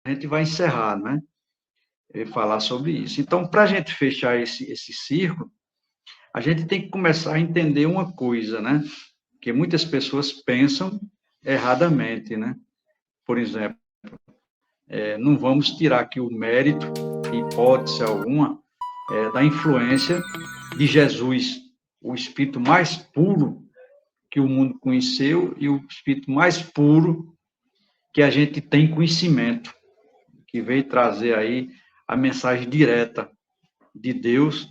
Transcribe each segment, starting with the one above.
A gente vai encerrar, né? E falar sobre isso. Então, para a gente fechar esse círculo, a gente tem que começar a entender uma coisa, né? Que muitas pessoas pensam erradamente, né? Por exemplo, não vamos tirar aqui o mérito, hipótese alguma, da influência de Jesus, o espírito mais puro que o mundo conheceu e o espírito mais puro que a gente tem conhecimento, que veio trazer aí a mensagem direta de Deus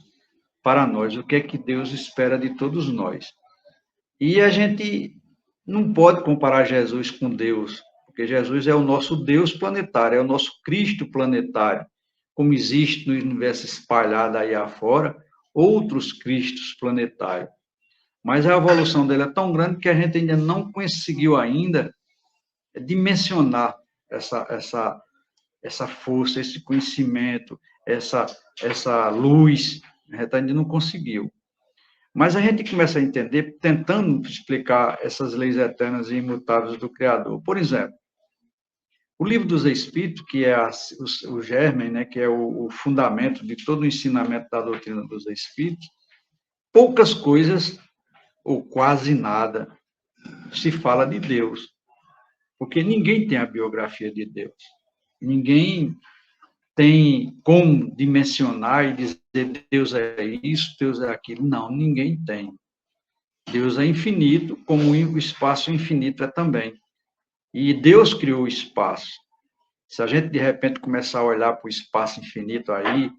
para nós, o que é que Deus espera de todos nós. E a gente não pode comparar Jesus com Deus, porque Jesus é o nosso Deus planetário, é o nosso Cristo planetário, como existe no universo espalhado aí afora, outros Cristos planetários. Mas a evolução dele é tão grande que a gente ainda não conseguiu ainda dimensionar essa força, esse conhecimento, essa luz, a gente ainda não conseguiu. Mas a gente começa a entender, tentando explicar essas leis eternas e imutáveis do Criador. Por exemplo, o Livro dos Espíritos, que é o germe, né, que é o fundamento de todo o ensinamento da doutrina dos Espíritos, poucas coisas, ou quase nada, se fala de Deus. Porque ninguém tem a biografia de Deus. Ninguém tem como dimensionar e dizer Deus é isso, Deus é aquilo. Não, ninguém tem. Deus é infinito, como o espaço infinito é também. E Deus criou o espaço. Se a gente, de repente, começar a olhar para o espaço infinito aí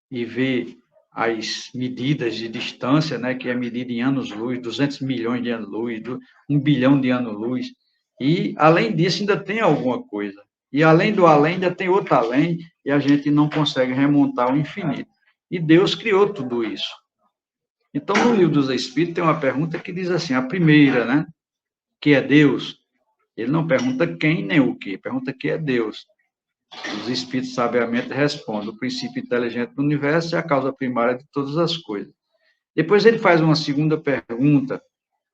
e ver as medidas de distância, né, que é medida em anos-luz, 200 milhões de anos-luz, 1 bilhão de anos-luz, e, além disso, ainda tem alguma coisa. E, além do além, ainda tem outro além, e a gente não consegue remontar o infinito. E Deus criou tudo isso. Então, no Livro dos Espíritos, tem uma pergunta que diz assim, a primeira, né, que é Deus. Ele não pergunta quem nem o que, pergunta que é Deus. Os espíritos sabiamente respondem: o princípio inteligente do universo é a causa primária de todas as coisas. Depois ele faz uma segunda pergunta,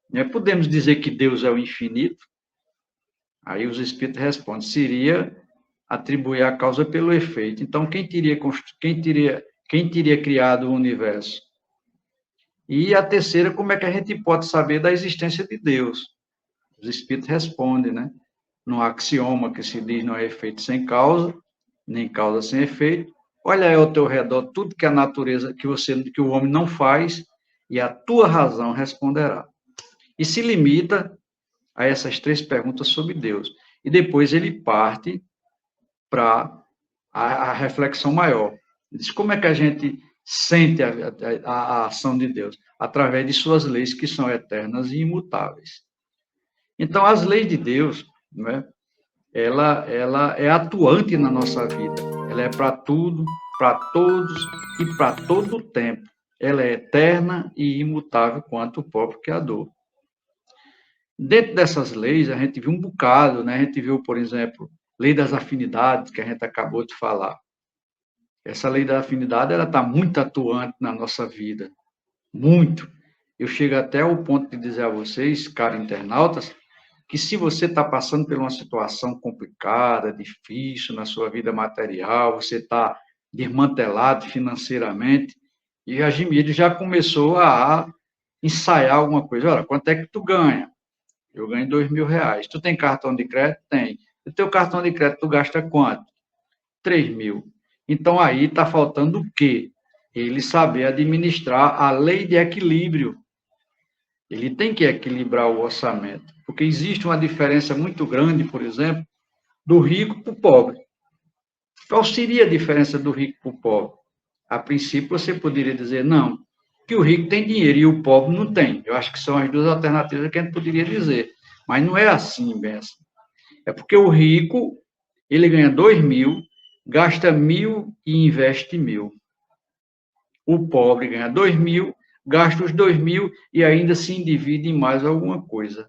né? Podemos dizer que Deus é o infinito? Aí os espíritos respondem: seria atribuir a causa pelo efeito. Então, quem teria criado o universo? E a terceira, como é que a gente pode saber da existência de Deus? Os espíritos respondem, né? No axioma que se diz não é efeito sem causa, nem causa sem efeito. Olha aí ao teu redor tudo que a natureza, que o homem não faz, e a tua razão responderá. E se limita a essas três perguntas sobre Deus. E depois ele parte para a reflexão maior. Diz como é que a gente sente a ação de Deus? Através de suas leis que são eternas e imutáveis. Então, as leis de Deus, né, ela é atuante na nossa vida. Ela é para tudo, para todos e para todo o tempo. Ela é eterna e imutável quanto o próprio Criador. Dentro dessas leis, a gente viu um bocado, né? A gente viu, por exemplo, lei das afinidades, que a gente acabou de falar. Essa lei da afinidade, ela está muito atuante na nossa vida. Muito. Eu chego até ao ponto de dizer a vocês, caros internautas, que se você está passando por uma situação complicada, difícil na sua vida material, você está desmantelado financeiramente, e a Gimide já começou a ensaiar alguma coisa. Olha, quanto é que tu ganha? Eu ganho R$ 2.000. Tu tem cartão de crédito? Tem. O teu cartão de crédito tu gasta quanto? 3.000. Então, aí está faltando o quê? Ele saber administrar a lei de equilíbrio. Ele tem que equilibrar o orçamento, porque existe uma diferença muito grande, por exemplo, do rico para o pobre. Qual seria a diferença do rico para o pobre? A princípio, você poderia dizer, não, que o rico tem dinheiro e o pobre não tem. Eu acho que são as duas alternativas que a gente poderia dizer. Mas não é assim, Benção. É porque o rico, ele ganha 2.000, gasta 1.000 e investe 1.000. O pobre ganha 2.000, gasta os 2.000 e ainda se endivida em mais alguma coisa.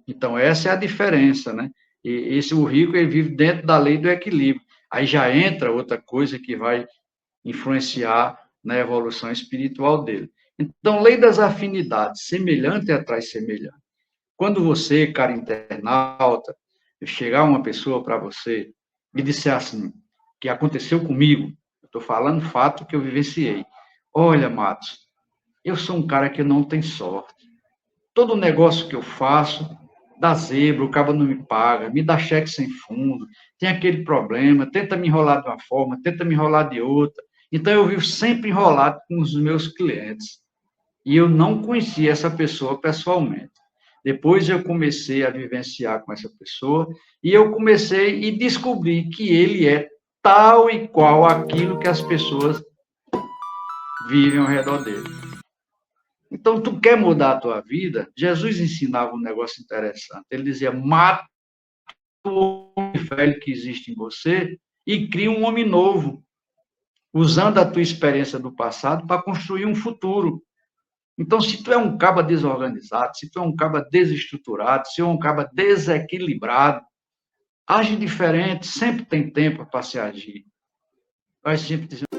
Então, essa é a diferença, né? E o rico, ele vive dentro da lei do equilíbrio. Aí já entra outra coisa que vai influenciar na evolução espiritual dele. Então, lei das afinidades, semelhante atrai semelhante. Quando você, cara internauta, chegar uma pessoa para você e disser assim, que aconteceu comigo, eu estou falando fato que eu vivenciei. Olha, Matos, eu sou um cara que não tem sorte. Todo negócio que eu faço dá zebra, o cabo não me paga, me dá cheque sem fundo, tem aquele problema, tenta me enrolar de uma forma, tenta me enrolar de outra. Então, eu vivo sempre enrolado com os meus clientes. E eu não conhecia essa pessoa pessoalmente. Depois eu comecei a vivenciar com essa pessoa e eu comecei e descobri que ele é tal e qual aquilo que as pessoas vivem ao redor dele. Então, tu quer mudar a tua vida? Jesus ensinava um negócio interessante. Ele dizia, mata o homem velho que existe em você e cria um homem novo, usando a tua experiência do passado para construir um futuro. Então, se tu é um caba desorganizado, se tu é um caba desestruturado, se tu é um caba desequilibrado, age diferente, sempre tem tempo para se agir. Vai sempre dizer...